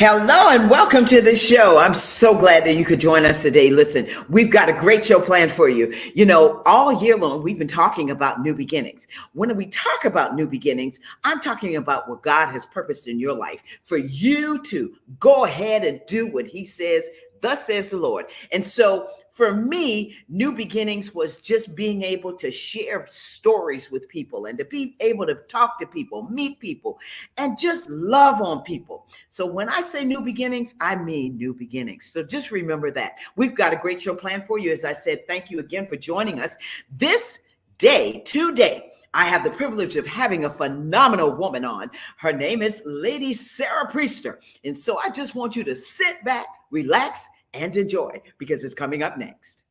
Hello and welcome to the show. I'm so glad that you could join us today. Listen, we've got a great show planned for you. You know, all year long, we've been talking about new beginnings. When we talk about new beginnings, I'm talking about what God has purposed in your life for you to go ahead and do what he says. Thus says the Lord. And so for me, new beginnings was just being able to share stories with people and to be able to talk to people, meet people, and just love on people. So when I say new beginnings, I mean new beginnings. So just remember that. We've got a great show planned for you. As I said, thank you again for joining us. Today, I have the privilege of having a phenomenal woman on. Her name is Lady Sarah Priester. And so I just want you to sit back, relax, and enjoy because it's coming up next.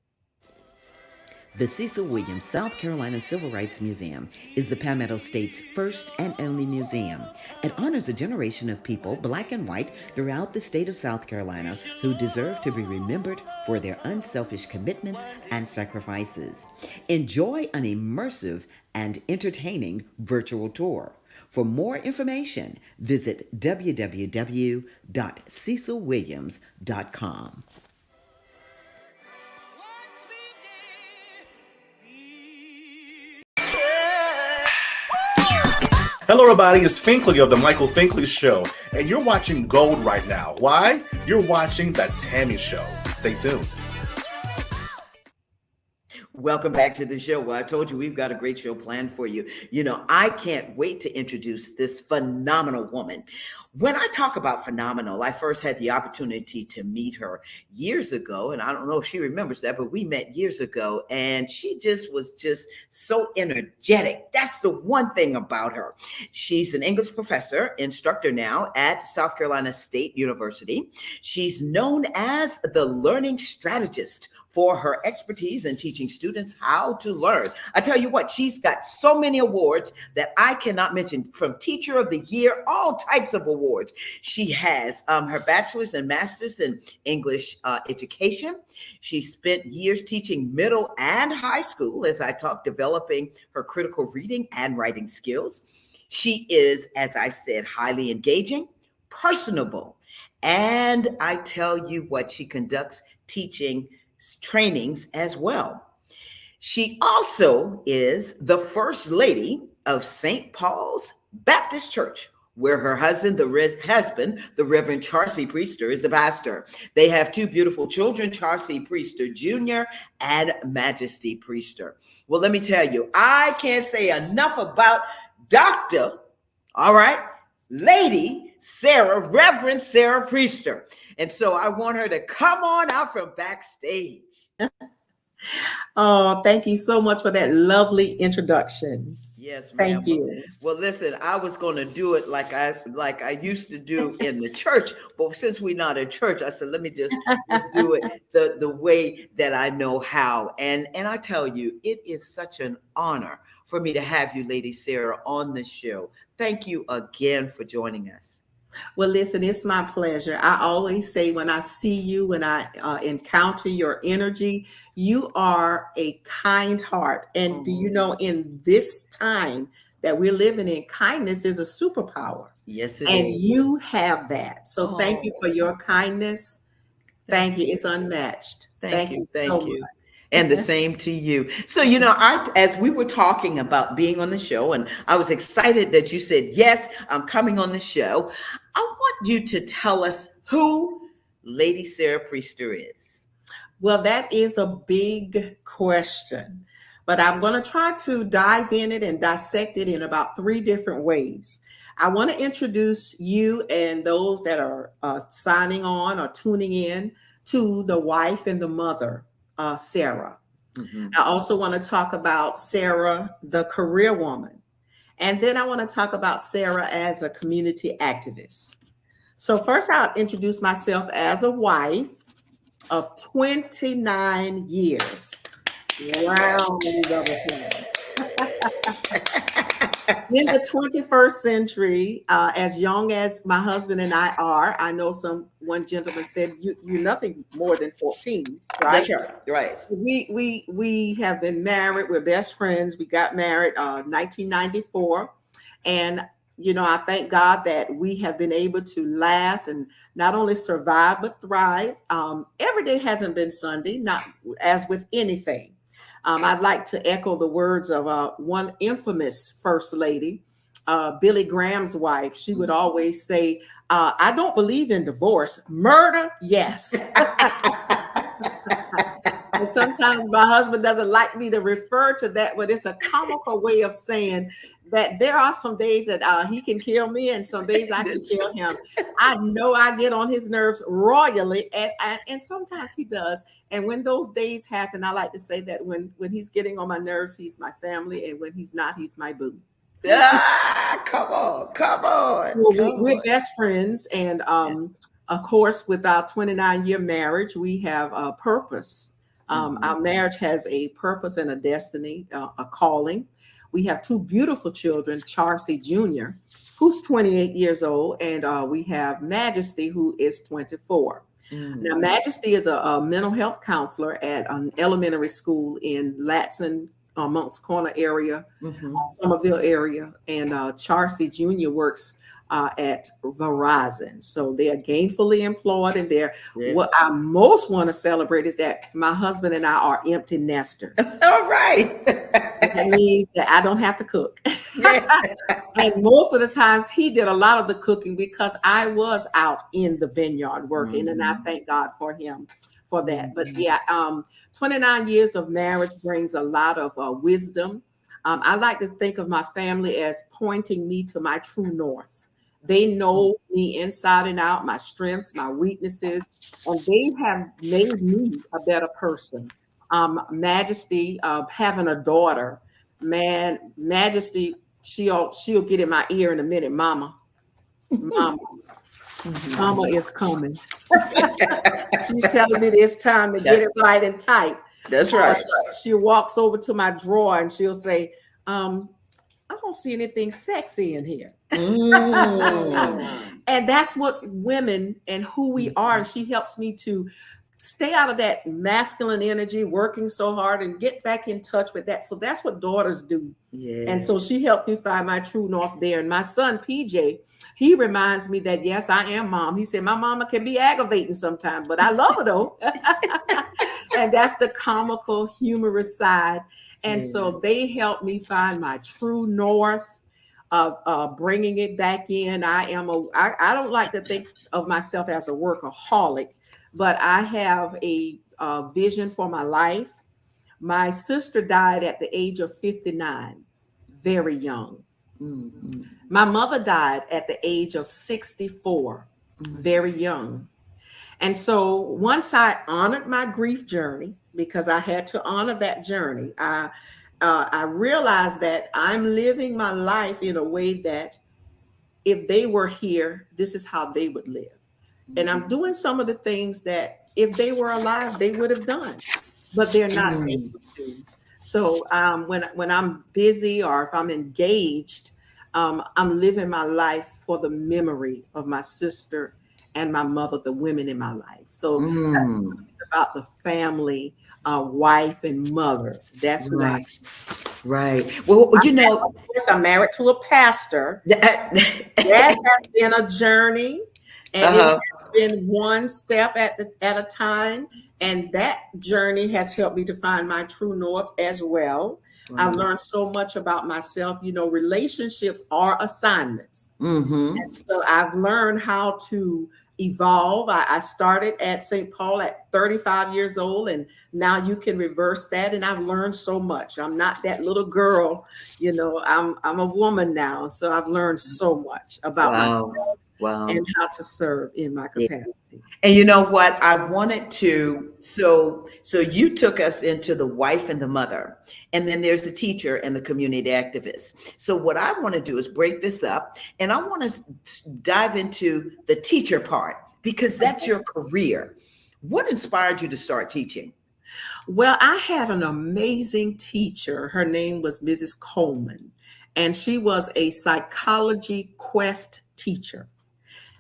The Cecil Williams South Carolina Civil Rights Museum is the Palmetto State's first and only museum. It honors a generation of people, black and white, throughout the state of South Carolina who deserve to be remembered for their unselfish commitments and sacrifices. Enjoy an immersive and entertaining virtual tour. For more information, visit www.cecilwilliams.com. Hello, everybody. It's Finkley of The Michael Finkley Show, and you're watching Gold right now. Why? You're watching The Tammy Show. Stay tuned. Welcome back to the show. Well, I told you we've got a great show planned for you. You know, I can't wait to introduce this phenomenal woman. When I talk about phenomenal, I first had the opportunity to meet her years ago, and I don't know if she remembers that, but we met years ago, and she was just so energetic. That's the one thing about her. She's an English professor, instructor now at South Carolina State University. She's known as the learning strategist for her expertise in teaching students how to learn. I tell you what, she's got so many awards that I cannot mention, from Teacher of the Year, all types of awards. She has her bachelor's and master's in English education. She spent years teaching middle and high school, as I talked, developing her critical reading and writing skills. She is, as I said, highly engaging, personable, and I tell you what, she conducts teaching trainings as well. She also is the First Lady of St. Paul's Baptist Church, where her husband, the Reverend Charcy Priester, is the pastor. They have two beautiful children, Charcy Priester Jr. and Majesty Priester. Well, let me tell you, I can't say enough about Dr. Lady Sarah, Reverend Sarah Priester. And so I want her to come on out from backstage. Oh, thank you so much for that lovely introduction. Yes, ma'am. Thank you. Well, listen, I was going to do it like I used to do in the church, but since we're not in church, I said, let me just do it the way that I know how. And I tell you, it is such an honor for me to have you, Lady Sarah, on the show. Thank you again for joining us. Well, listen, it's my pleasure. I always say when I see you, when I encounter your energy, you are a kind heart. And do you know, in this time that we're living in, kindness is a superpower. Yes, it and is. you have that. So thank you for your kindness. Thank you. It's unmatched. Thank you. So much. And the same to you. So, you know, as we were talking about being on the show, and I was excited that you said, yes, I'm coming on the show. I want you to tell us who Lady Sarah Priester is. Well, that is a big question, but I'm going to try to dive in it and dissect it in about three different ways. I want to introduce you and those that are signing on or tuning in to the wife and the mother, Sarah. Mm-hmm. I also want to talk about Sarah, the career woman. And then I want to talk about Sarah as a community activist. So, first, I'll introduce myself as a wife of 29 years. Round of applause. In the 21st century, as young as my husband and I are, I know one gentleman said you're nothing more than 14, right? That's right. Right. We have been married. We're best friends. We got married 1994, and you know, I thank God that we have been able to last and not only survive but thrive. Every day hasn't been Sunday, not as with anything. I'd like to echo the words of one infamous first lady, Billy Graham's wife. She would always say, I don't believe in divorce. Murder, yes. And sometimes my husband doesn't like me to refer to that, but it's a comical way of saying that there are some days that he can kill me and some days I can kill him. I know I get on his nerves royally, and sometimes he does. And when those days happen, I like to say that when he's getting on my nerves, he's my family, and when he's not, he's my boo. Come on, come on. Well, we're best friends, and of course, with our 29-year marriage, we have a purpose. Our marriage has a purpose and a destiny, a calling. We have two beautiful children, Charcy Jr., who's 28 years old, and we have Majesty, who is 24. Now, Majesty is a mental health counselor at an elementary school in Latson, Moncks Corner area, Somerville area, and Charcy Jr. works at Verizon. So they are gainfully employed, and what I most want to celebrate is that my husband and I are empty nesters. All right. That means that I don't have to cook. And most of the times he did a lot of the cooking because I was out in the vineyard working, and I thank God for him for that. But yeah, 29 years of marriage brings a lot of wisdom. I like to think of my family as pointing me to my true north. They know me inside and out, my strengths, my weaknesses, and they have made me a better person. Majesty, having a daughter, man, Majesty, she'll get in my ear in a minute, Mama, Mama is coming. She's telling me it's time to get it right and tight. That's right. She walks over to my drawer and she'll say, I don't see anything sexy in here. And that's what women and who we are. And she helps me to stay out of that masculine energy, working so hard, and get back in touch with that. So that's what daughters do. Yeah. And so she helps me find my true north there. And my son, PJ, he reminds me that, yes, I am mom. He said, my mama can be aggravating sometimes, but I love her though. And that's the comical, humorous side. And so they help me find my true north, bringing it back in. I don't like to think of myself as a workaholic, but I have a vision for my life. My sister died at the age of 59, very young. My mother died at the age of 64, very young. And so once I honored my grief journey, because I had to honor that journey, I realized that I'm living my life in a way that if they were here, this is how they would live. And I'm doing some of the things that if they were alive, they would have done, but they're not able to. So when I'm busy or if I'm engaged, I'm living my life for the memory of my sister and my mother, the women in my life. So that's about the family, wife and mother. That's right. Right. Well, you know, of course, I'm married to a pastor. That has been a journey. And been one step at a time, and that journey has helped me to find my true north as well. I've Wow. learned so much about myself. Relationships are assignments. Mm-hmm. So I've learned how to evolve. I started at St. Paul at 35 years old, and now you can reverse that. And I've learned so much. I'm not that little girl, I'm a woman now. So I've learned so much about myself Wow. Wow. and how to serve in my Yeah. capacity. And you know what? I wanted to, so you took us into the wife and the mother, and then there's the teacher and the community activist. So what I want to do is break this up, and I want to dive into the teacher part because that's your career. What inspired you to start teaching? Well, I had an amazing teacher. Her name was Mrs. Coleman, and she was a psychology quest teacher.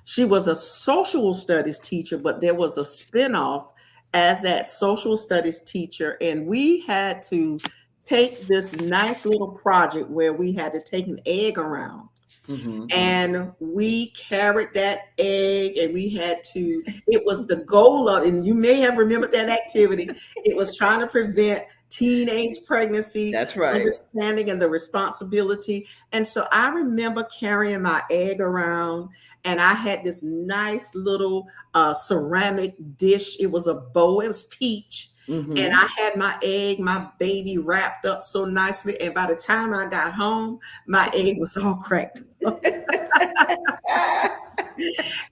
She was a social studies teacher, but there was a spinoff as that social studies teacher. And we had to take this nice little project where we had to take an egg around. Mm-hmm. And we carried that egg, and it was the goal of, and you may have remembered that activity. It was trying to prevent teenage pregnancy, That's right. understanding and the responsibility. And so I remember carrying my egg around, and I had this nice little ceramic dish. It was a bowl, it was peach. Mm-hmm. And I had my egg, my baby, wrapped up so nicely. And by the time I got home, my egg was all cracked.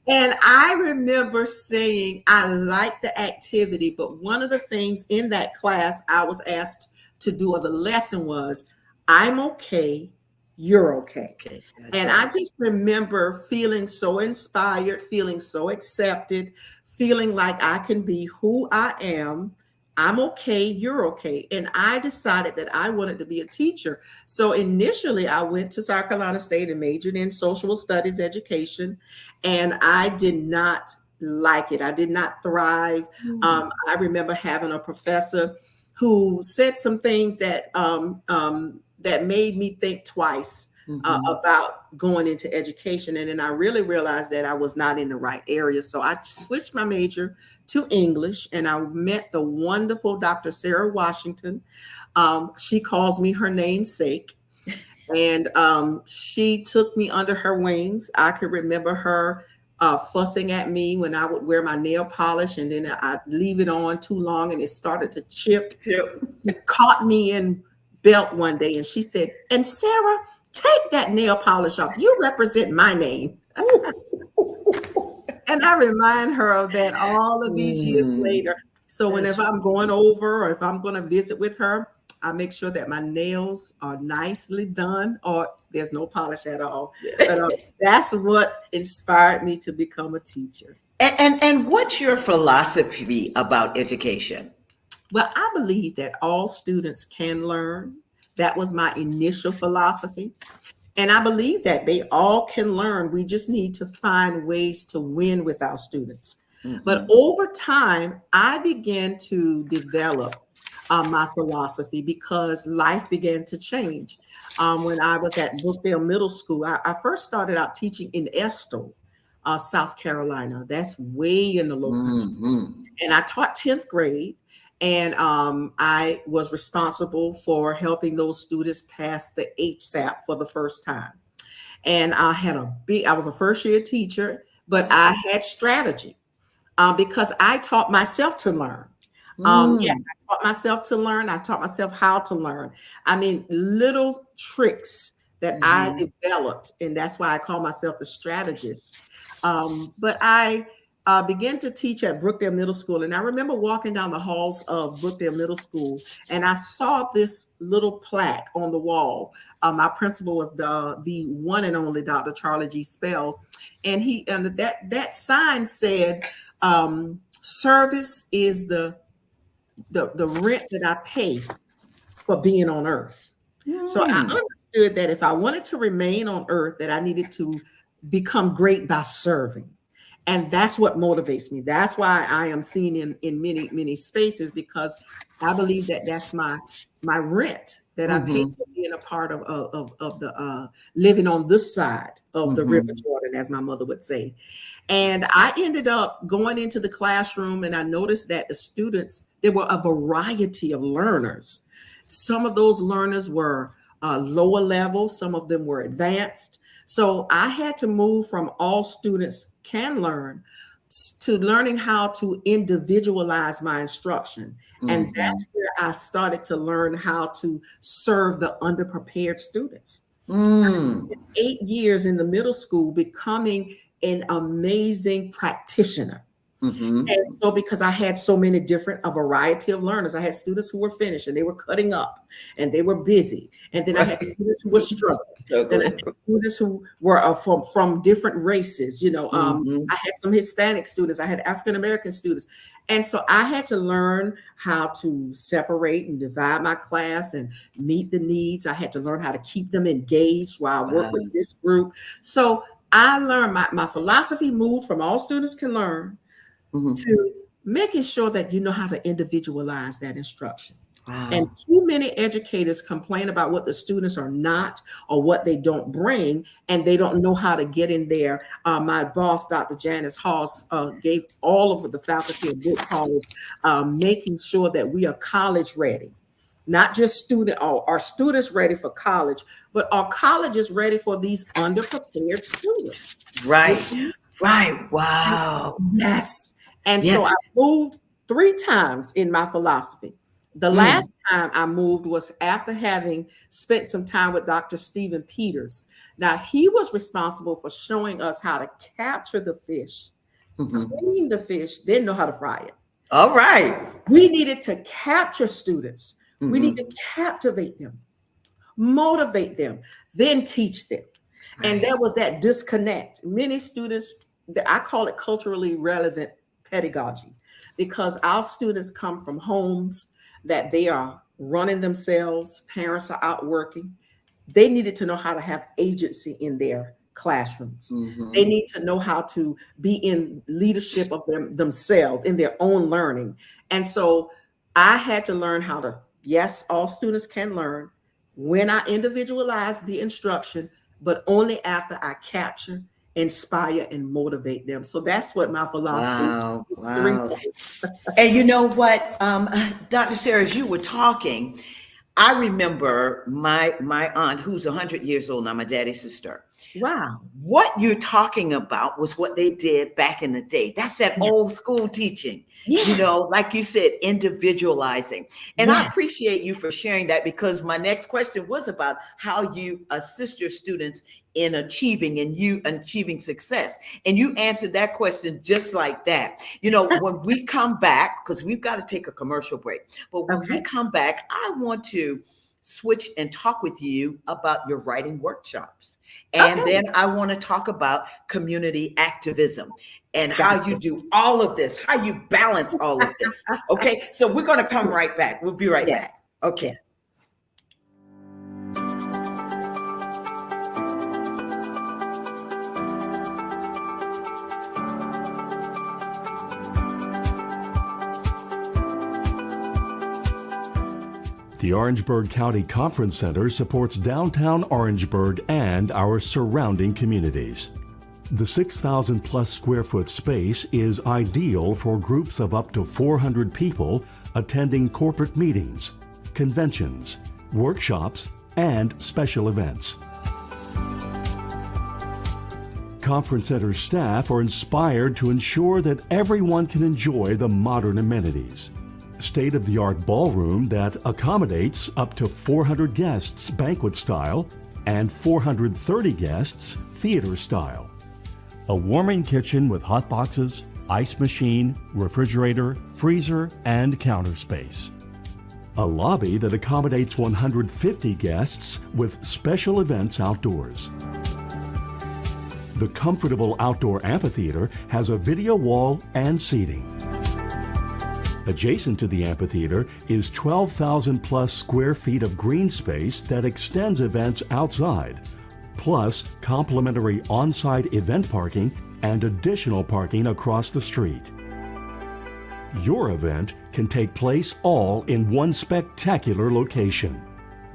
And I remember saying, I like the activity, but one of the things in that class I was asked to do, or the lesson was, I'm okay, you're okay. Okay. And I just remember feeling so inspired, feeling so accepted, feeling like I can be who I am. I'm okay, you're okay. And I decided that I wanted to be a teacher. So initially, I went to South Carolina State and majored in social studies education. And I did not like it. I did not thrive. I remember having a professor who said some things that that made me think twice about going into education. And then I really realized that I was not in the right area. So I switched my major to English, and I met the wonderful Dr. Sarah Washington. She calls me her namesake. And she took me under her wings. I could remember her fussing at me when I would wear my nail polish, and then I'd leave it on too long and it started to chip. She caught me in belt one day and she said, "And Sarah, take that nail polish off. You represent my name." And I remind her of that all of these years later. So whenever I'm going over or if I'm going to visit with her, I make sure that my nails are nicely done or there's no polish at all. But that's what inspired me to become a teacher. And what's your philosophy about education? Well, I believe that all students can learn. That was my initial philosophy. And I believe that they all can learn. We just need to find ways to win with our students. But over time, I began to develop my philosophy because life began to change. When I was at Brookdale Middle School, I first started out teaching in Estill, South Carolina. That's way in the low country. And I taught 10th grade. And I was responsible for helping those students pass the HSAP for the first time. And I was a first year teacher, but I had strategy because I taught myself to learn. Yes, I taught myself to learn. I taught myself how to learn. I mean, little tricks that I developed. And that's why I call myself the strategist. But I began to teach at Brookdale Middle School. And I remember walking down the halls of Brookdale Middle School, and I saw this little plaque on the wall. My principal was the one and only Dr. Charlie G. Spell. And that sign said, service is the rent that I pay for being on earth. So I understood that if I wanted to remain on earth, that I needed to become great by serving. And that's what motivates me. That's why I am seen in many spaces, because I believe that that's my rent that I pay for being a part of the living on this side of the River Jordan, as my mother would say. And I ended up going into the classroom, and I noticed that the students, there were a variety of learners. Some of those learners were lower level, some of them were advanced. So I had to move from all students can learn to learning how to individualize my instruction. And that's where I started to learn how to serve the underprepared students. 8 years in the middle school becoming an amazing practitioner. And so because I had so many a variety of learners, I had students who were finished and they were cutting up and they were busy. And then I had students who were struggling. Then I had students who were from different races. I had some Hispanic students. I had African-American students. And so I had to learn how to separate and divide my class and meet the needs. I had to learn how to keep them engaged while I work with this group. So I learned my philosophy moved from all students can learn to making sure that you know how to individualize that instruction. And too many educators complain about what the students are not or what they don't bring, and they don't know how to get in there. My boss, Dr. Janice Hall, gave all of the faculty a good college, making sure that we are college ready. Not just our students ready for college, but our colleges ready for these underprepared students. Right. Wow. Yes. And so I moved 3 times in my philosophy. The last time I moved was after having spent some time with Dr. Stephen Peters. Now, he was responsible for showing us how to capture the fish, clean the fish, then know how to fry it. All right. We needed to capture students. We need to captivate them, motivate them, then teach them. And there was that disconnect. Many students, I call it culturally relevant pedagogy, because our students come from homes that they are running themselves, parents are out working. They needed to know how to have agency in their classrooms. They need to know how to be in leadership of themselves in their own learning. And so I had to learn how to, yes, all students can learn when I individualize the instruction, but only after I capture, inspire, and motivate them. So that's what my philosophy. Wow. And you know what, Dr. Sarah, as you were talking, I remember my aunt, who's 100 years old now, my daddy's sister. Wow. What you're talking about was what they did back in the day. That's that old school teaching. Yes. Like you said, individualizing. And I appreciate you for sharing that, because my next question was about how you assist your students in achieving success. And you answered that question just like that. When we come back, because we've got to take a commercial break, but when we come back, I want to switch and talk with you about your writing workshops. And then I want to talk about community activism and how you do all of this, how you balance all of this. Okay, so we're going to come right back. We'll be right back. Okay. The Orangeburg County Conference Center supports downtown Orangeburg and our surrounding communities. The 6,000 plus square foot space is ideal for groups of up to 400 people attending corporate meetings, conventions, workshops, and special events. Conference Center staff are inspired to ensure that everyone can enjoy the modern amenities. State-of-the-art ballroom that accommodates up to 400 guests banquet style and 430 guests theater style. A warming kitchen with hot boxes, ice machine, refrigerator, freezer, and counter space. A lobby that accommodates 150 guests with special events outdoors. The comfortable outdoor amphitheater has a video wall and seating. Adjacent to the amphitheater is 12,000 plus square feet of green space that extends events outside, plus complimentary on-site event parking and additional parking across the street. Your event can take place all in one spectacular location.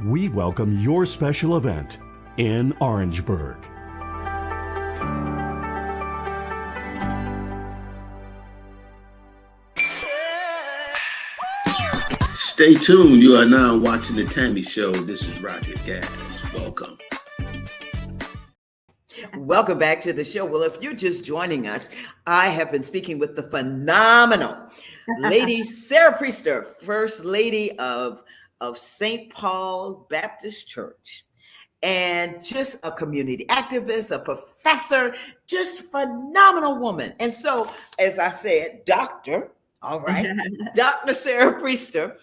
We welcome your special event in Orangeburg. Stay tuned. You are now watching The Tammy Show. This is Roger Gas. Welcome. Welcome back to the show. Well, if you're just joining us, I have been speaking with the phenomenal Lady Sarah Priester, First Lady of St. Paul Baptist Church, and just a community activist, a professor, just phenomenal woman. And so, as I said, Dr. Dr. Sarah Priester,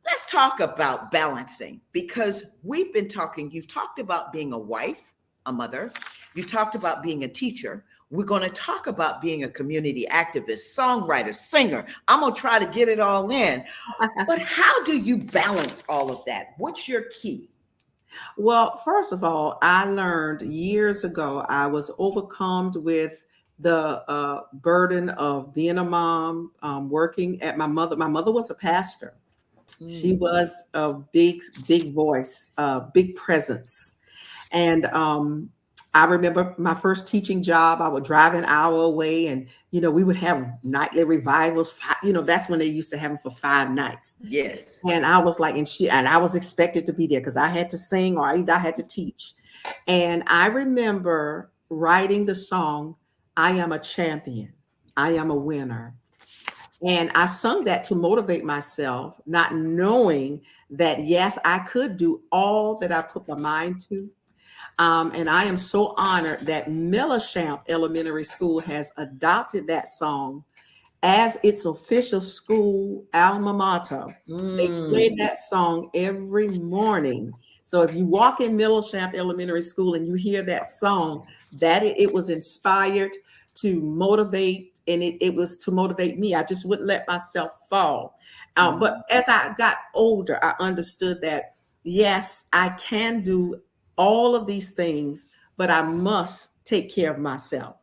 let's talk about balancing, because you've talked about being a wife, a mother. You talked about being a teacher. We're going to talk about being a community activist, songwriter, singer. I'm going to try to get it all in. But how do you balance all of that? What's your key? Well, first of all, I learned years ago, I was overcome with the burden of being a mom, working at my mother. My mother was a pastor. She was a big voice, big presence. And I remember my first teaching job. I would drive an hour away, and we would have nightly revivals. That's when they used to have them for 5 nights. Yes. And I was like, and I was expected to be there because I had to sing or either I had to teach. And I remember writing the song, "I am a champion, I am a winner." And I sung that to motivate myself, not knowing that, yes, I could do all that I put my mind to. And I am so honored that Millichamp Elementary School has adopted that song as its official school alma mater. They play that song every morning. So if you walk in Millichamp Elementary School and you hear that song, that it was inspired to motivate, and it was to motivate me. I just wouldn't let myself fall. But as I got older, I understood that, yes, I can do all of these things, but I must take care of myself.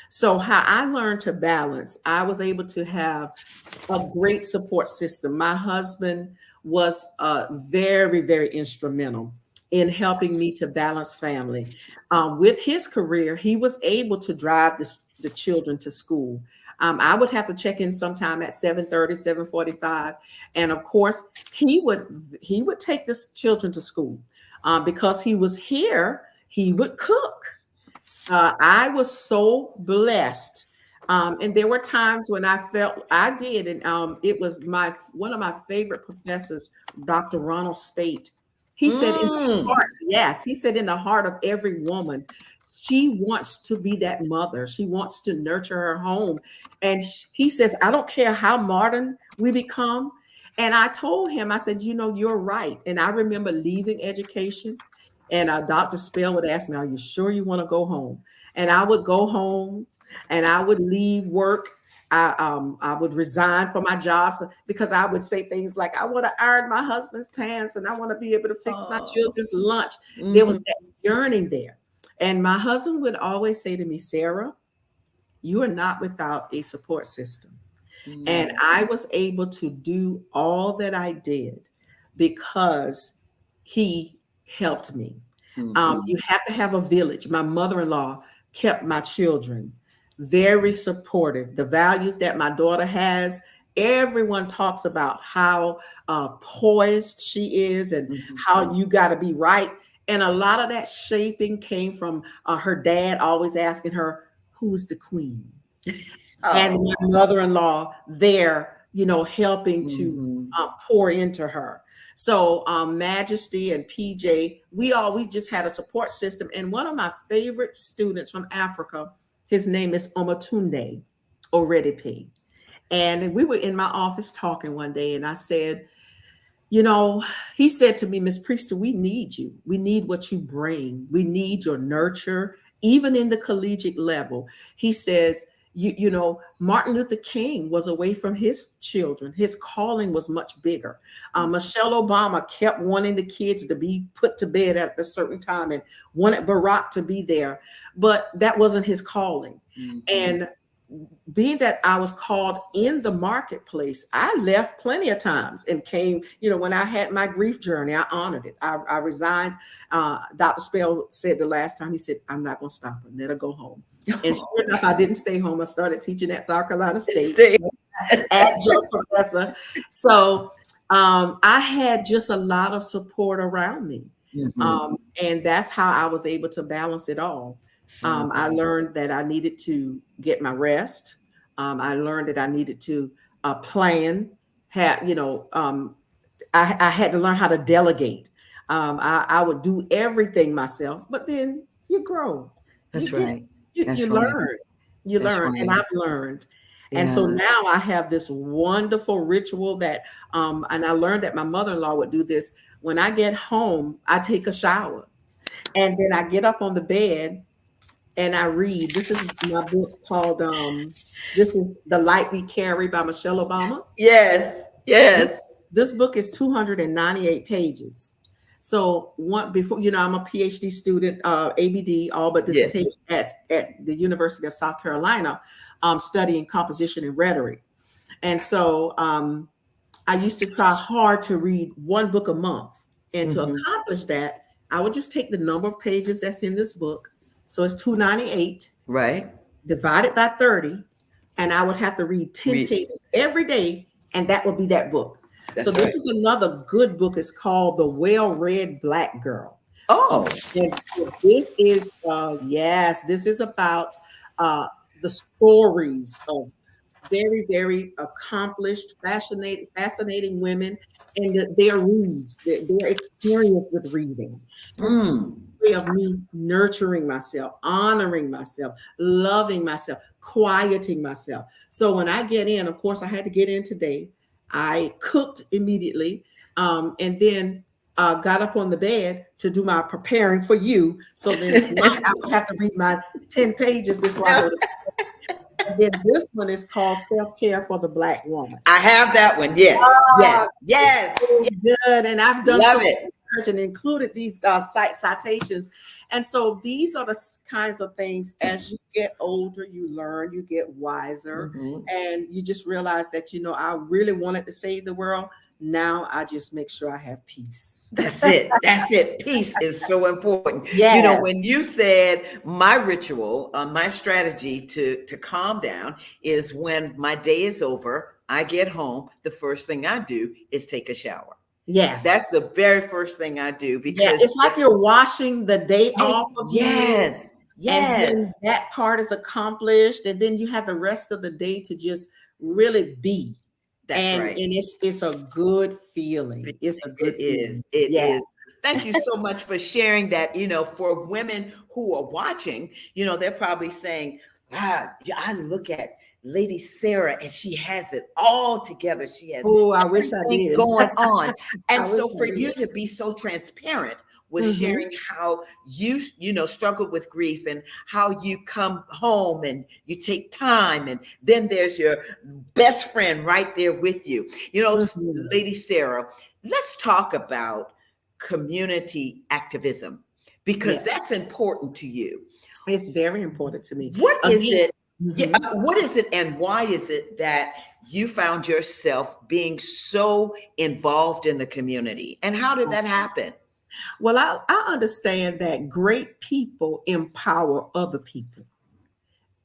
So how I learned to balance, I was able to have a great support system. My husband was very, very instrumental in helping me to balance family. With his career, he was able to drive the children to school. I would have to check in sometime at 7:30, 7:45. And of course, he would take the children to school. Because he was here, he would cook. I was so blessed. And there were times when I felt I did. And it was one of my favorite professors, Dr. Ronald Spate. He said in the heart, yes, he said in the heart of every woman, she wants to be that mother. She wants to nurture her home. And he says, I don't care how modern we become. And I told him, I said, you're right. And I remember leaving education, and Dr. Spell would ask me, are you sure you want to go home? And I would go home and I would leave work. I would resign from my jobs because I would say things like, I want to iron my husband's pants and I want to be able to fix my children's lunch. There was that yearning there. And my husband would always say to me, Sarah, you are not without a support system. And I was able to do all that I did because he helped me. You have to have a village. My mother-in-law kept my children very supportive. The values that my daughter has, everyone talks about how poised she is and how you got to be right. And a lot of that shaping came from her dad always asking her, who's the queen? And my mother-in-law there, helping to pour into her. So Majesty and PJ, we just had a support system. And one of my favorite students from Africa, his name is Omatunde Oredipe. And we were in my office talking one day, and I said, he said to me, Miss Priester, we need you. We need what you bring. We need your nurture, even in the collegiate level. He says, You know, Martin Luther King was away from his children. His calling was much bigger. Michelle Obama kept wanting the kids to be put to bed at a certain time and wanted Barack to be there, but that wasn't his calling. And being that I was called in the marketplace, I left plenty of times and came, you know, when I had my grief journey, I honored it. I resigned. Dr. Spell said the last time, he said, I'm not going to stop her, let her go home. And sure enough, I didn't stay home. I started teaching at South Carolina State, adjunct professor. So I had just a lot of support around me. And that's how I was able to balance it all. I learned that I needed to get my rest. I learned that I needed to plan. I had to learn how to delegate. I would do everything myself, but then you grow. That's right. You learn. You learn, and I've learned. And so now I have this wonderful ritual that, and I learned that my mother-in-law would do this. When I get home, I take a shower, and then I get up on the bed and I read. This is my book called this is The Light We Carry by Michelle Obama. Yes. This book is 298 pages. So before, you know, I'm a PhD student, ABD, all but dissertation at the University of South Carolina, studying composition and rhetoric. And so I used to try hard to read one book a month. And to accomplish that, I would just take the number of pages that's in this book. So it's 298, right? Divided by 30. And I would have to read 10 pages every day. And that would be that book. That's so this is another good book. It's called The Well-Read Black Girl. Oh. And this is, this is about the stories of very, very accomplished, fascinating women and their reads, their experience with reading. Way of me nurturing myself, honoring myself, loving myself, quieting myself. So when I get in, of course, I had to get in today. I cooked immediately, and then got up on the bed to do my preparing for you. So then I would have to read my 10 pages before I go to bed. And then this one is called Self-Care for the Black Woman. I have that one. Yes. So good. And I've done Love so it. much research and included these citations. And so these are the kinds of things, as you get older, you learn, you get wiser, and you just realize that, you know, I really wanted to save the world. Now I just make sure I have peace. That's it. That's it. Peace is so important. Yes. You know, when you said my ritual, my strategy to calm down is when my day is over, I get home, the first thing I do is take a shower. Yes. That's the very first thing I do, because it's like you're washing the day off of you. Yes. And then that part is accomplished. And then you have the rest of the day to just really be. That's right. And it's a good feeling. It's a good feeling. It is. Thank you so much for sharing that. You know, for women who are watching, you know, they're probably saying, God, I look at Lady Sarah and she has it all together. She has I wish I did. Going on. And so for you to be so transparent with sharing how you struggled with grief and how you come home and you take time, and then there's your best friend right there with you. You know, Lady Sarah, let's talk about community activism, because that's important to you. It's very important to me. What is it? What is it, and why is it that you found yourself being so involved in the community? And how did that happen? Well, I understand that great people empower other people.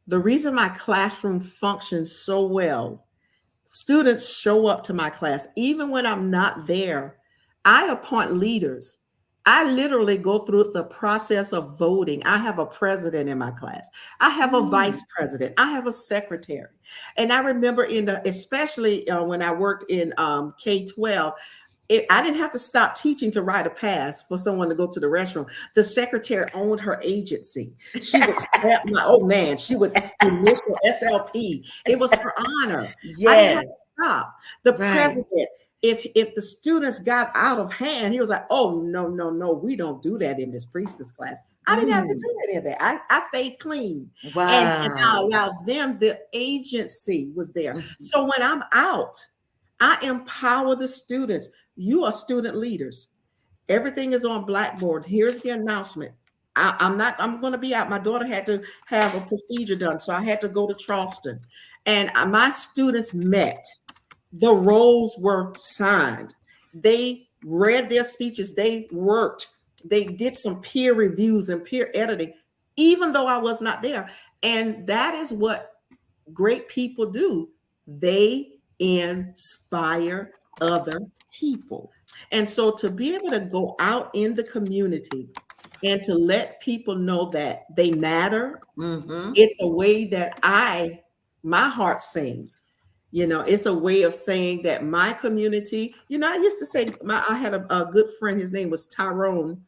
The reason my classroom functions so well, students show up to my class. Even when I'm not there, I appoint leaders. I literally go through the process of voting. I have a president in my class. I have a vice president. I have a secretary. And I remember especially when I worked in K-12, I didn't have to stop teaching to write a pass for someone to go to the restroom. The secretary owned her agency. She would step she would initial SLP. It was her honor. Yes. I didn't have to stop. The president, if the students got out of hand, he was like, oh, no, we don't do that in this priestess class. I didn't have to do any of that. I stayed clean. And I Wow. allowed them, the agency was there. Mhm. So when I'm out, I empower the students. You are student leaders. Everything is on Blackboard. Here's the announcement. I'm going to be out. My daughter had to have a procedure done, so I had to go to Charleston. And my students met. The roles were signed. They read their speeches. They worked. They did some peer reviews and peer editing, even though I was not there. And that is what great people do. They inspire other people. And so to be able to go out in the community and to let people know that they matter, Mm-hmm. it's a way that my heart sings. It's a way of saying that my community, I used to say, I had a good friend, his name was Tyrone,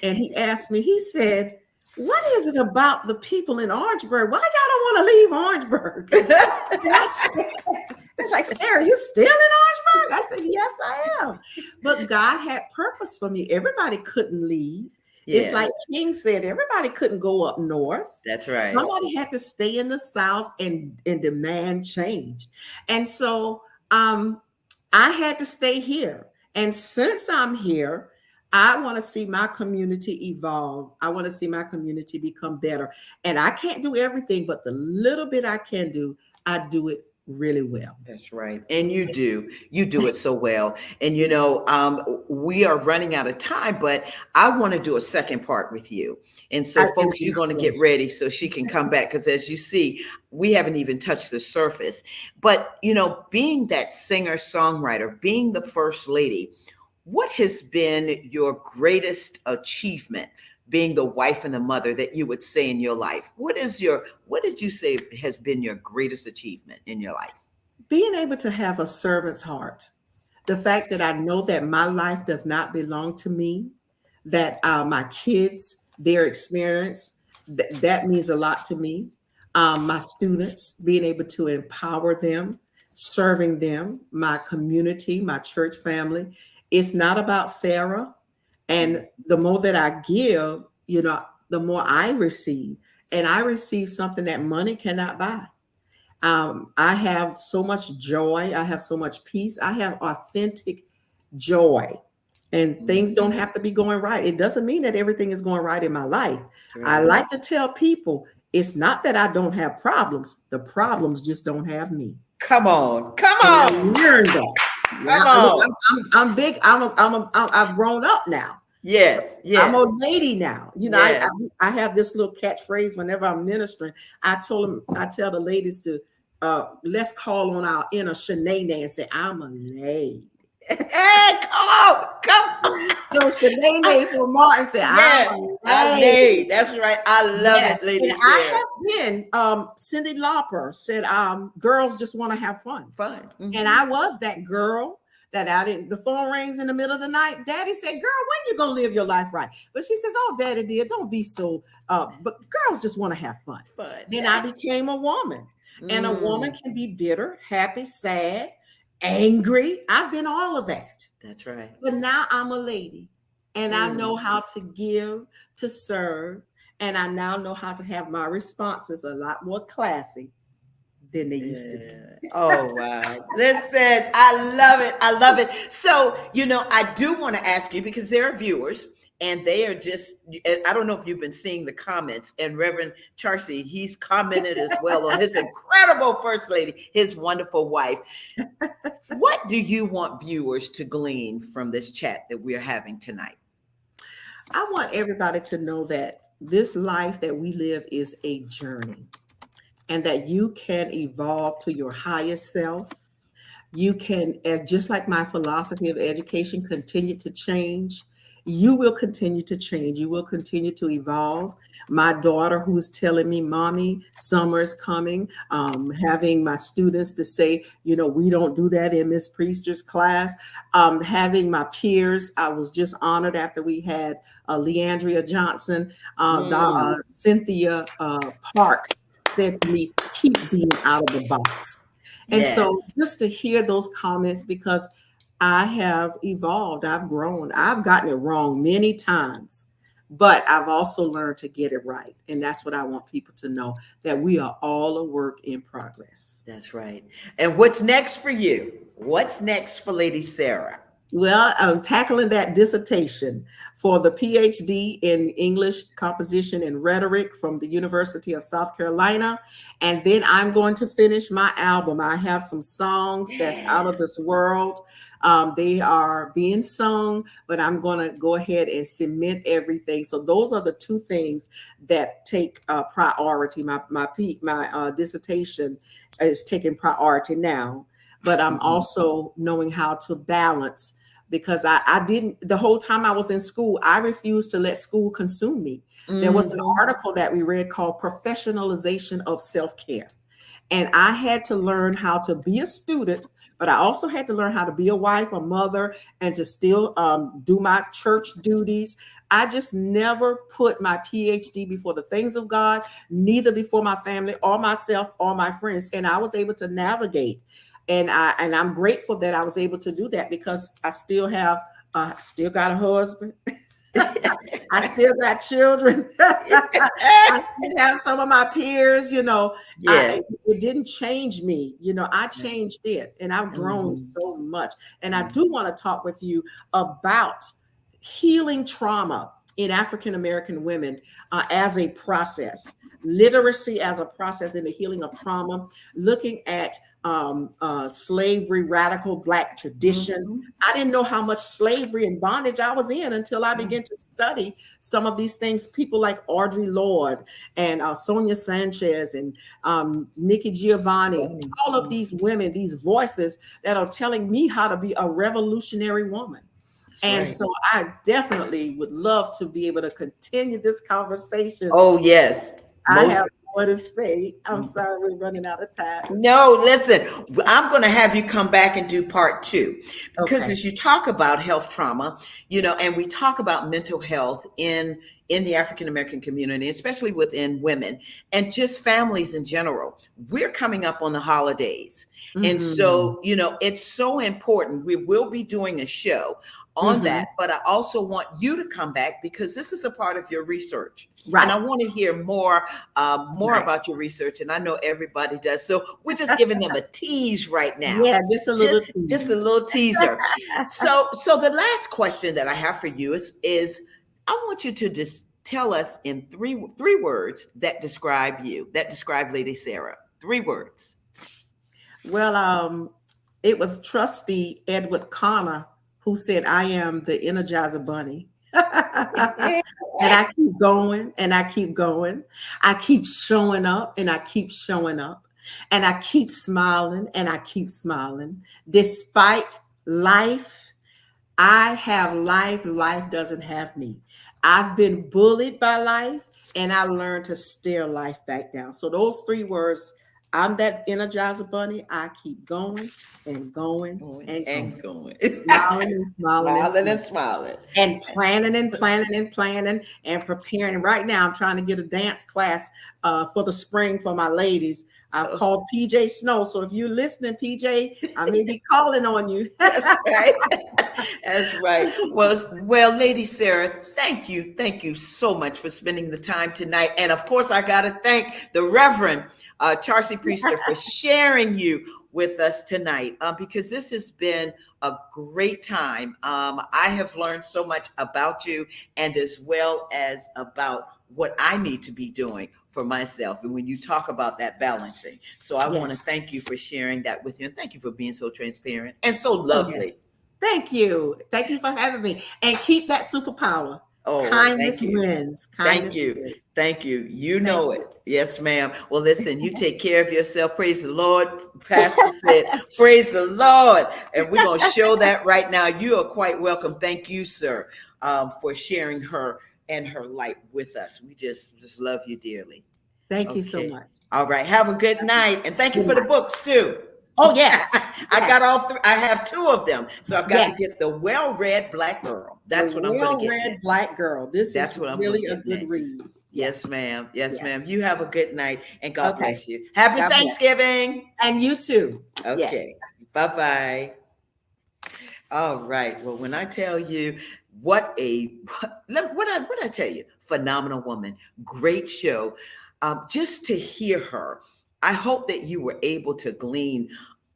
and he asked me, he said, what is it about the people in Orangeburg? Why y'all don't want to leave Orangeburg? And I said, it's like, Sarah, you still in Orangeburg? I said, yes, I am. But God had purpose for me. Everybody couldn't leave. It's like King said, everybody couldn't go up north. That's right. Somebody had to stay in the South and demand change. And so I had to stay here. And since I'm here, I want to see my community evolve. I want to see my community become better. And I can't do everything, but the little bit I can do, I do it really well. That's right. And you do it so well. And, we are running out of time, but I want to do a second part with you. And so folks, you're going to get ready so she can come back. Because as you see, we haven't even touched the surface, but, being that singer songwriter, being the first lady, what has been your greatest achievement being the wife and the mother that you would say in your life? What did you say has been your greatest achievement in your life? Being able to have a servant's heart. The fact that I know that my life does not belong to me, that my kids, their experience, that means a lot to me. My students, being able to empower them, serving them, my community, my church family. It's not about Sarah. And the more that I give, the more I receive. And I receive something that money cannot buy. I have so much joy. I have so much peace. I have authentic joy. And things don't have to be going right. It doesn't mean that everything is going right in my life. Right. I like to tell people, it's not that I don't have problems. The problems just don't have me. Come on. I learned that. I'm big. I've grown up now. Yes. I'm a lady now. I have this little catchphrase whenever I'm ministering. I tell the ladies to let's call on our inner Shanae and say, I'm a lady. Hey, come on. So Shanae from Martin said, yes, I'm a lady. That's right. I love it, ladies. And I have been, Cyndi Lauper said, girls just want to have fun. Mm-hmm. And I was that girl that the phone rings in the middle of the night. Daddy said, girl, when you gonna live your life right? But she says, oh, Daddy dear, don't be so, but girls just want to have fun. Then I became a woman. And a woman can be bitter, happy, sad, angry. I've been all of that. That's right. But now I'm a lady and I know how to give, to serve. And I now know how to have my responses a lot more classy than they used to be. Oh, wow. Listen, I love it. So, I do want to ask you, because there are viewers and they are just, I don't know if you've been seeing the comments, and Reverend Charcy, he's commented as well on his incredible first lady, his wonderful wife. What do you want viewers to glean from this chat that we're having tonight? I want everybody to know that this life that we live is a journey, and that you can evolve to your highest self. You can, as just like my philosophy of education, continue to change. You will continue to change. You will continue to evolve. My daughter, who's telling me, Mommy, summer is coming, having my students to say, we don't do that in Miss Priester's class. Having my peers, I was just honored after we had Leandria Johnson, Cynthia Parks said to me, keep being out of the box. And so just to hear those comments, because I have evolved, I've grown, I've gotten it wrong many times. but I've also learned to get it right. And that's what I want people to know, that we are all a work in progress. That's right. And what's next for you? What's next for Lady Sarah? Well, I'm tackling that dissertation for the PhD in English composition and rhetoric from the University of South Carolina. And then I'm going to finish my album. I have some songs that's out of this world. They are being sung, but I'm going to go ahead and submit everything. So those are the two things that take priority. My dissertation is taking priority now, but I'm also knowing how to balance, because I didn't, the whole time I was in school, I refused to let school consume me. There was an article that we read called Professionalization of Self-Care. And I had to learn how to be a student, but I also had to learn how to be a wife, a mother, and to still do my church duties. I just never put my PhD before the things of God, neither before my family or myself or my friends. And I was able to navigate. And I'm grateful that I was able to do that, because I still still got a husband. I still got children. I still have some of my peers, Yes. it didn't change me. I changed it, and I've grown so much. And I do want to talk with you about healing trauma in African-American women as a process, literacy as a process in the healing of trauma, looking at slavery, radical Black tradition. I didn't know how much slavery and bondage I was in until I began to study some of these things. People like Audre Lorde and Sonia Sanchez and Nikki Giovanni, all of these women, these voices that are telling me how to be a revolutionary woman. So I definitely would love to be able to continue this conversation. Oh, yes. I have more to say. I'm sorry, we're running out of time. No, listen, I'm going to have you come back and do part 2, because as you talk about health trauma, and we talk about mental health in the African-American community, especially within women and just families in general, we're coming up on the holidays. And so, it's so important. We will be doing a show on that, but I also want you to come back, because this is a part of your research. Right. And I want to hear more about your research. And I know everybody does. So we're just giving them a tease right now. Yeah, just a little teaser. So the last question that I have for you is I want you to just tell us in three words that describe you, that describe Lady Sarah. 3 words. Well, it was Trustee Edward Connor who said, I am the Energizer Bunny. And I keep going and I keep going. I keep showing up and I keep showing up. And I keep smiling and I keep smiling. Despite life, I have life. Life doesn't have me. I've been bullied by life, and I learned to stare life back down. So those 3 words, I'm that Energizer Bunny. I keep going and going and going. Smiling and smiling and smiling. And planning and planning and planning and preparing. Right now, I'm trying to get a dance class for the spring for my ladies. I've called PJ Snow. So if you're listening, PJ, I may be calling on you. That's right. That's right. Well, Lady Sarah, thank you. Thank you so much for spending the time tonight. And of course, I got to thank the Reverend Charcy Priester for sharing you with us tonight, because this has been a great time. I have learned so much about you, and as well as about what I need to be doing for myself. And when you talk about that balancing, so I want to thank you for sharing that with you, and thank you for being so transparent and so lovely. Thank you. Thank you for having me, and keep that superpower. Oh, kindness wins. Thank you. Thank you. You know it. Yes, ma'am. Well, listen, you take care of yourself. Praise the Lord. Pastor said, praise the Lord. And we're going to show that right now. You are quite welcome. Thank you, sir, for sharing her and her light with us. We just love you dearly. Thank you so much. All right. Have a good night. And thank you for the books too. Oh, yes. I got all 3. I have 2 of them. So I've got to get the Well-Read Black Girl. That's what I'm going to get. Well-Read Black Girl. That's what I'm really a good read. Yes, ma'am. Yes, ma'am. You have a good night, and God bless you. Happy Thanksgiving. And you too. Okay. Bye-bye. All right. Well, when I tell you what I tell you, phenomenal woman, great show. Just to hear her, I hope that you were able to glean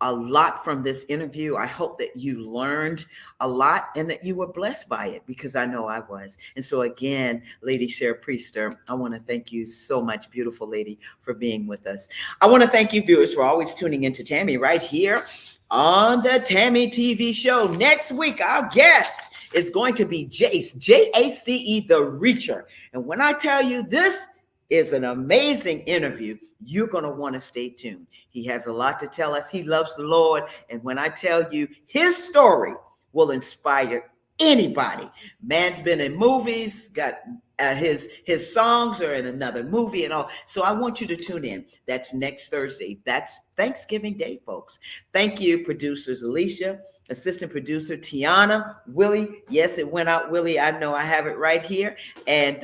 a lot from this interview. I hope that you learned a lot and that you were blessed by it, because I know I was. And so again, Lady Cher Priester, I want to thank you so much, beautiful lady, for being with us. I want to thank you, viewers, for always tuning into Tammy right here on the Tammy TV show. Next week, our guest is going to be Jace, Jace, the Reacher. And when I tell you this is an amazing interview, you're going to want to stay tuned. He has a lot to tell us. He loves the Lord. And when I tell you, his story will inspire anybody. Man's been in movies, got his songs are in another movie and all. So I want you to tune in. That's next Thursday. That's Thanksgiving Day, folks. Thank you, producers Alicia, assistant producer Tiana, Willie. Yes, it went out, Willie. I know I have it right here. And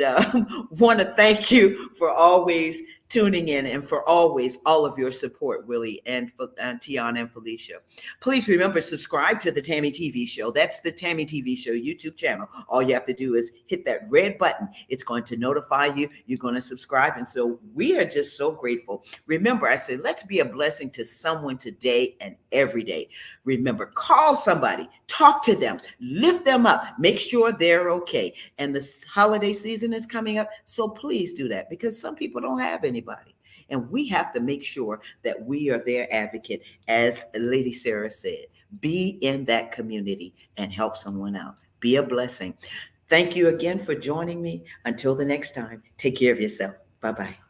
want to thank you for always tuning in and for always all of your support, Willie and Tiana and Felicia. Please remember, subscribe to the Tammy TV show. That's the Tammy TV show YouTube channel. All you have to do is hit that red button. It's going to notify you. You're going to subscribe. And so we are just so grateful. Remember, I said, let's be a blessing to someone today and every day. Remember, call somebody, talk to them, lift them up, make sure they're okay. And the holiday season is coming up. So please do that, because some people don't have anybody. And we have to make sure that we are their advocate. As Lady Sarah said, be in that community and help someone out. Be a blessing. Thank you again for joining me. Until the next time, take care of yourself. Bye-bye.